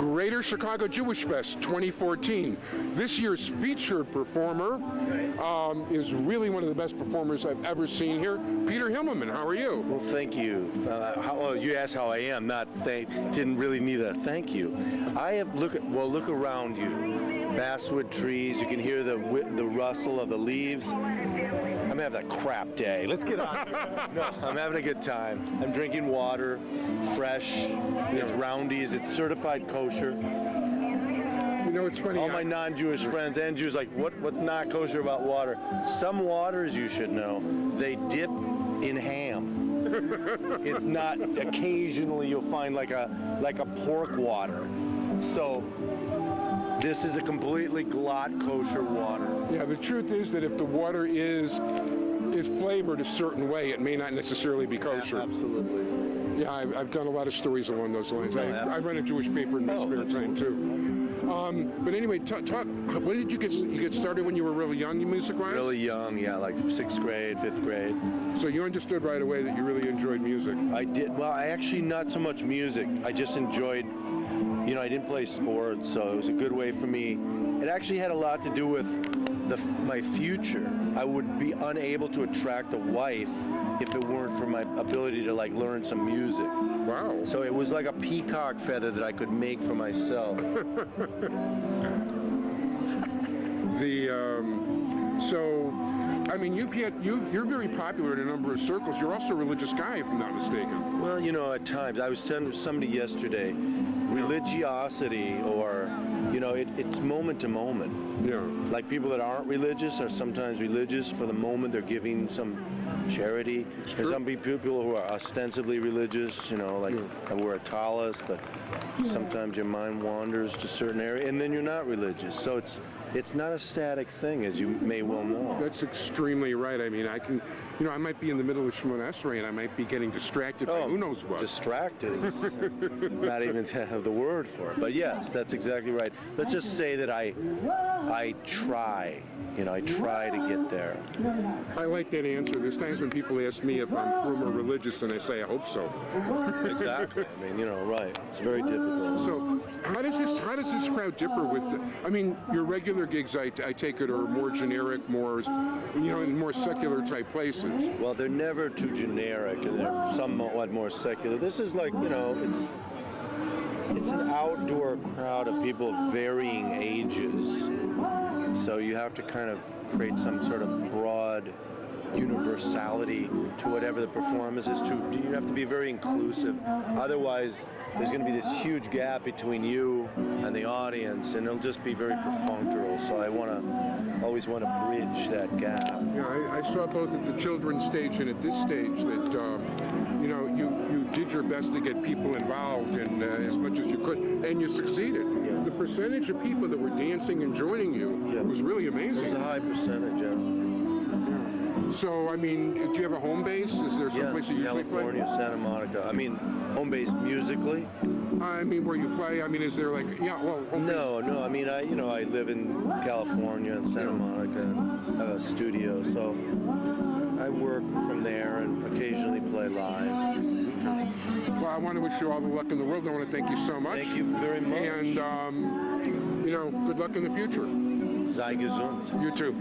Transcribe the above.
Greater Chicago Jewish Fest 2014. This year's featured performer is really one of the best performers I've ever seen here. Peter Himmelman, how are you? Well, thank you. You asked how I am, didn't really need a thank you. Look around you. Basswood trees, you can hear the rustle of the leaves. I'm having a crap day. Let's get on. No, I'm having a good time. I'm drinking water, fresh. It's Roundy's. It's certified kosher. You know, it's funny. All my non-Jewish friends and Jews like, what's not kosher about water? Some waters, you should know, they dip in ham. It's not. Occasionally, you'll find like a pork water. So. This is a completely glatt kosher water. Yeah, the truth is that if the water is flavored a certain way, it may not necessarily be kosher. Yeah, absolutely. Yeah, I've done a lot of stories along those lines. I run a Jewish paper in my spare time too. But anyway, talk. When did you get started when you were really young, music-wise? Really young, yeah, like 6th grade, 5th grade. So you understood right away that you really enjoyed music. I did. Well, I actually not so much music. I just enjoyed. I didn't play sports, so it was a good way for me. It actually had a lot to do with my future. I would be unable to attract a wife if it weren't for my ability to learn some music. Wow. So it was like a peacock feather that I could make for myself. You're very popular in a number of circles. You're also a religious guy, if I'm not mistaken. Well, at times. I was telling somebody yesterday, religiosity it's moment to moment. Yeah. Like people that aren't religious are sometimes religious for the moment. They're giving some charity. There's some people who are ostensibly religious, I wear a tallis, but sometimes your mind wanders to a certain area, and then you're not religious. So it's not a static thing, as you may well know. That's extremely right. I mean, I might be in the middle of Shemona Esrei and I might be getting distracted by who knows what. Distracted is not even to have the word for it. But yes, that's exactly right. Let's just say that I try. I try to get there. I like that answer. There's times when people ask me if I'm frum or religious, and I say, I hope so. Exactly. Right. It's very difficult. So, how does this crowd differ with? Your regular gigs, I take it, are more generic, more, in more secular type places. Well, they're never too generic, and they're somewhat more secular. This is it's an outdoor crowd of people of varying ages. So you have to kind of create some sort of broad universality to whatever the performance is. You have to be very inclusive. Otherwise, there's going to be this huge gap between you and the audience, and it'll just be very perfunctory. So I always want to bridge that gap. Yeah, I saw both at the children's stage and at this stage that you did your best to get people involved in as much as you could, and you succeeded. Yeah. The percentage of people that were dancing and joining you was really amazing. It was a high percentage, yeah. So, do you have a home base? Is there some place you usually California, play? Santa Monica. Home base musically? Where you play? Is there home base? No. I live in California and Santa Monica and have a studio, so I work from there and occasionally play live. Well, I want to wish you all the luck in the world. I want to thank you so much. Thank you very much. And, good luck in the future. Sei gesund. You too.